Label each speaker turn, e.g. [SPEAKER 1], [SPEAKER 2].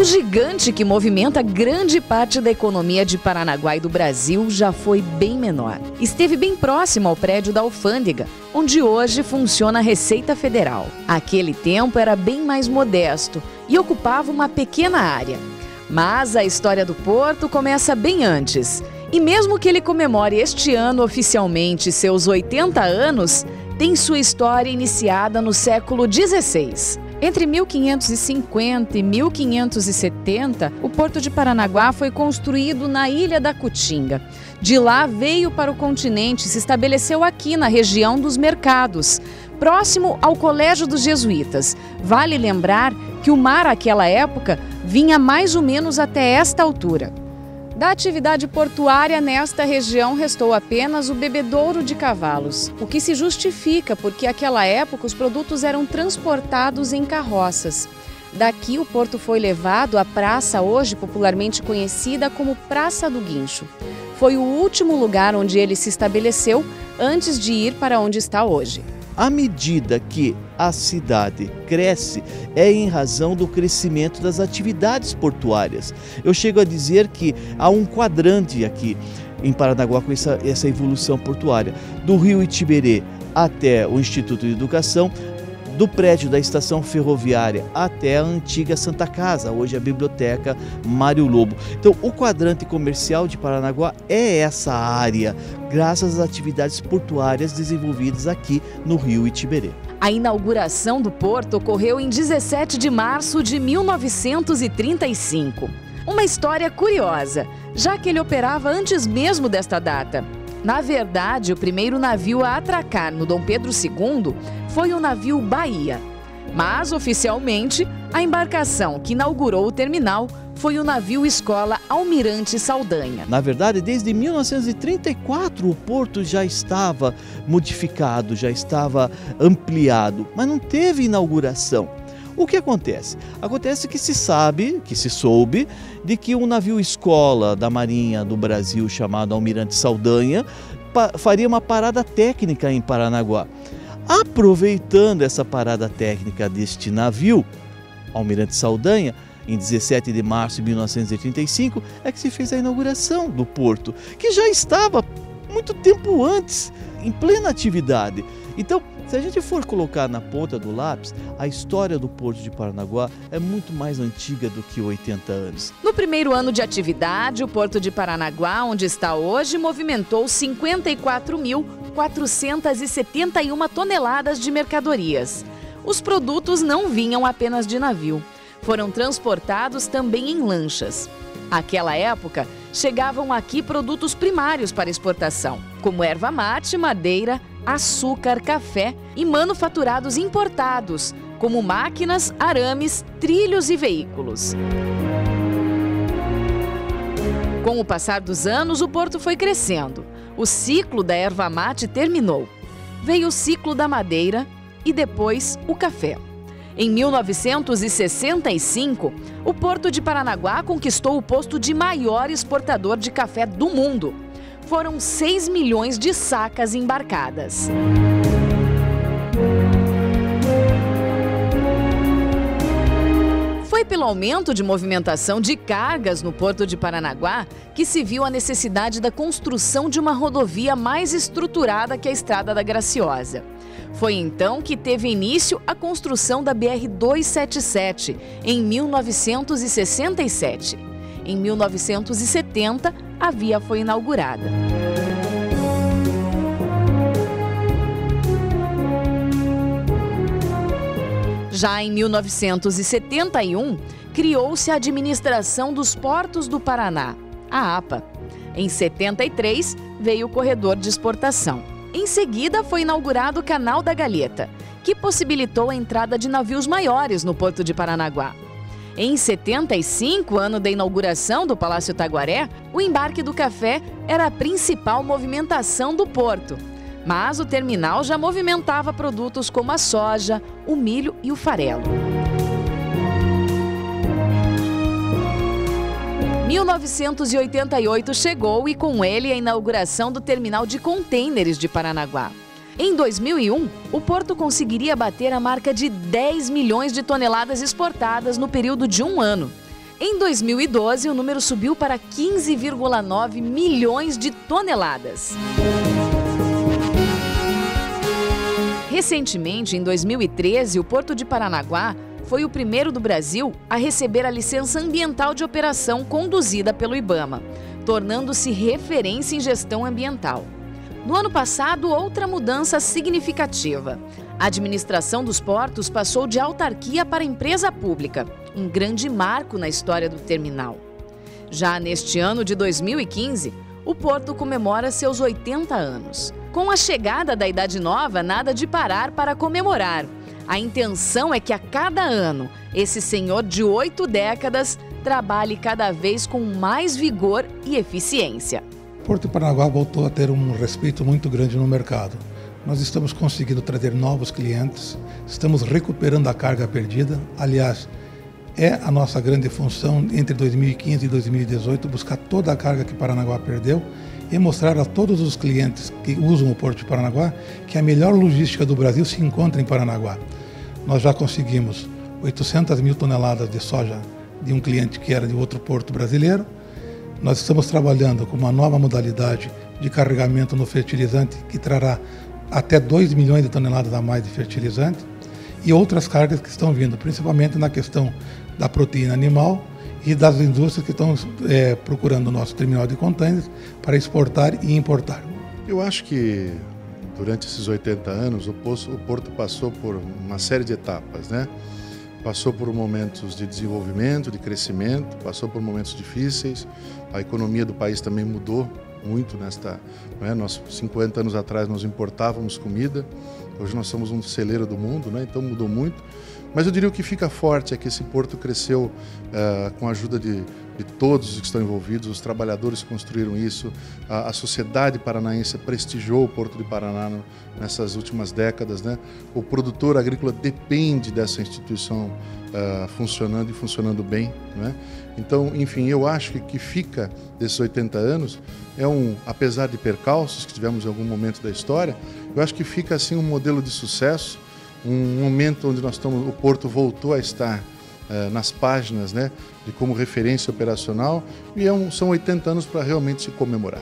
[SPEAKER 1] gigante que movimenta grande parte da economia de Paranaguá e do Brasil já foi bem menor. Esteve bem próximo ao prédio da alfândega, onde hoje funciona a Receita Federal. Aquele tempo era bem mais modesto e ocupava uma pequena área. Mas a história do porto começa bem antes. E mesmo que ele comemore este ano oficialmente seus 80 anos, tem sua história iniciada no século XVI. Entre 1550 e 1570, o Porto de Paranaguá foi construído na Ilha da Cutinga. De lá veio para o continente e se estabeleceu aqui na região dos Mercados, próximo ao Colégio dos Jesuítas. Vale lembrar que o mar naquela época vinha mais ou menos até esta altura. Da atividade portuária nesta região restou apenas o bebedouro de cavalos, o que se justifica porque naquela época os produtos eram transportados em carroças. Daqui o porto foi levado à praça hoje popularmente conhecida como Praça do Guincho. Foi o último lugar onde ele se estabeleceu antes de ir para onde está hoje.
[SPEAKER 2] À medida que a cidade cresce, é em razão do crescimento das atividades portuárias. Eu chego a dizer que há um quadrante aqui em Paranaguá com essa evolução portuária. Do rio Itiberê até o Instituto de Educação, do prédio da estação ferroviária até a antiga Santa Casa, hoje a Biblioteca Mário Lobo. Então, o quadrante comercial de Paranaguá é essa área, graças às atividades portuárias desenvolvidas aqui no rio Itiberê.
[SPEAKER 1] A inauguração do porto ocorreu em 17 de março de 1935. Uma história curiosa, já que ele operava antes mesmo desta data. Na verdade, o primeiro navio a atracar no Dom Pedro II foi o navio Bahia. Mas, oficialmente, a embarcação que inaugurou o terminal foi o navio escola Almirante Saldanha.
[SPEAKER 2] Na verdade, desde 1934 o porto já estava modificado, já estava ampliado, mas não teve inauguração. O que acontece? Acontece que se soube de que um navio escola da Marinha do Brasil chamado Almirante Saldanha faria uma parada técnica em Paranaguá. Aproveitando essa parada técnica deste navio, Almirante Saldanha, em 17 de março de 1935, é que se fez a inauguração do porto, que já estava muito tempo antes, em plena atividade. Então, se a gente for colocar na ponta do lápis, a história do Porto de Paranaguá é muito mais antiga do que 80 anos.
[SPEAKER 1] No primeiro ano de atividade, o Porto de Paranaguá, onde está hoje, movimentou 54.471 toneladas de mercadorias. Os produtos não vinham apenas de navio, foram transportados também em lanchas. Naquela época, chegavam aqui produtos primários para exportação, como erva mate, madeira, açúcar, café e manufaturados importados, como máquinas, arames, trilhos e veículos. Com o passar dos anos, o porto foi crescendo. O ciclo da erva mate terminou. Veio o ciclo da madeira e depois o café. Em 1965, o Porto de Paranaguá conquistou o posto de maior exportador de café do mundo. Foram 6 milhões de sacas embarcadas. Foi pelo aumento de movimentação de cargas no Porto de Paranaguá que se viu a necessidade da construção de uma rodovia mais estruturada que a Estrada da Graciosa. Foi então que teve início a construção da BR-277, em 1967. Em 1970, a via foi inaugurada. Já em 1971, criou-se a Administração dos Portos do Paraná, a APA. Em 73, veio o corredor de exportação. Em seguida, foi inaugurado o Canal da Galheta, que possibilitou a entrada de navios maiores no Porto de Paranaguá. Em 75, ano da inauguração do Palácio Taguaré, o embarque do café era a principal movimentação do porto. Mas o terminal já movimentava produtos como a soja, o milho e o farelo. 1988 chegou e com ele a inauguração do terminal de contêineres de Paranaguá. Em 2001, o porto conseguiria bater a marca de 10 milhões de toneladas exportadas no período de um ano. Em 2012, o número subiu para 15,9 milhões de toneladas. Recentemente, em 2013, o Porto de Paranaguá foi o primeiro do Brasil a receber a licença ambiental de operação conduzida pelo IBAMA, tornando-se referência em gestão ambiental. No ano passado, outra mudança significativa. A administração dos portos passou de autarquia para empresa pública, um grande marco na história do terminal. Já neste ano de 2015, o Porto comemora seus 80 anos. Com a chegada da Idade Nova, nada de parar para comemorar. A intenção é que a cada ano, esse senhor de 8 décadas trabalhe cada vez com mais vigor e eficiência.
[SPEAKER 3] Porto de Paranaguá voltou a ter um respeito muito grande no mercado. Nós estamos conseguindo trazer novos clientes, estamos recuperando a carga perdida. Aliás, é a nossa grande função entre 2015 e 2018 buscar toda a carga que Paranaguá perdeu e mostrar a todos os clientes que usam o Porto de Paranaguá que a melhor logística do Brasil se encontra em Paranaguá. Nós já conseguimos 800 mil toneladas de soja de um cliente que era de outro porto brasileiro. Nós estamos trabalhando com uma nova modalidade de carregamento no fertilizante que trará até 2 milhões de toneladas a mais de fertilizante e outras cargas que estão vindo, principalmente na questão da proteína animal e das indústrias que estão procurando o nosso terminal de contêineres para exportar e importar.
[SPEAKER 4] Eu acho que durante esses 80 anos o Porto passou por uma série de etapas, né? Passou por momentos de desenvolvimento, de crescimento, passou por momentos difíceis, a economia do país também mudou muito nós 50 anos atrás nós importávamos comida, hoje nós somos um celeiro do mundo, né? Então mudou muito. Mas eu diria que o que fica forte é que esse porto cresceu com a ajuda de todos os que estão envolvidos, os trabalhadores construíram isso, a sociedade paranaense prestigiou o Porto de Paraná nessas últimas décadas, né? O produtor agrícola depende dessa instituição funcionando e funcionando bem, né? Então, enfim, eu acho que fica desses 80 anos, apesar de percalços que tivemos em algum momento da história, eu acho que fica assim um modelo de sucesso, um momento onde o Porto voltou a estar nas páginas, né, de como referência operacional, e são 80 anos para realmente se comemorar.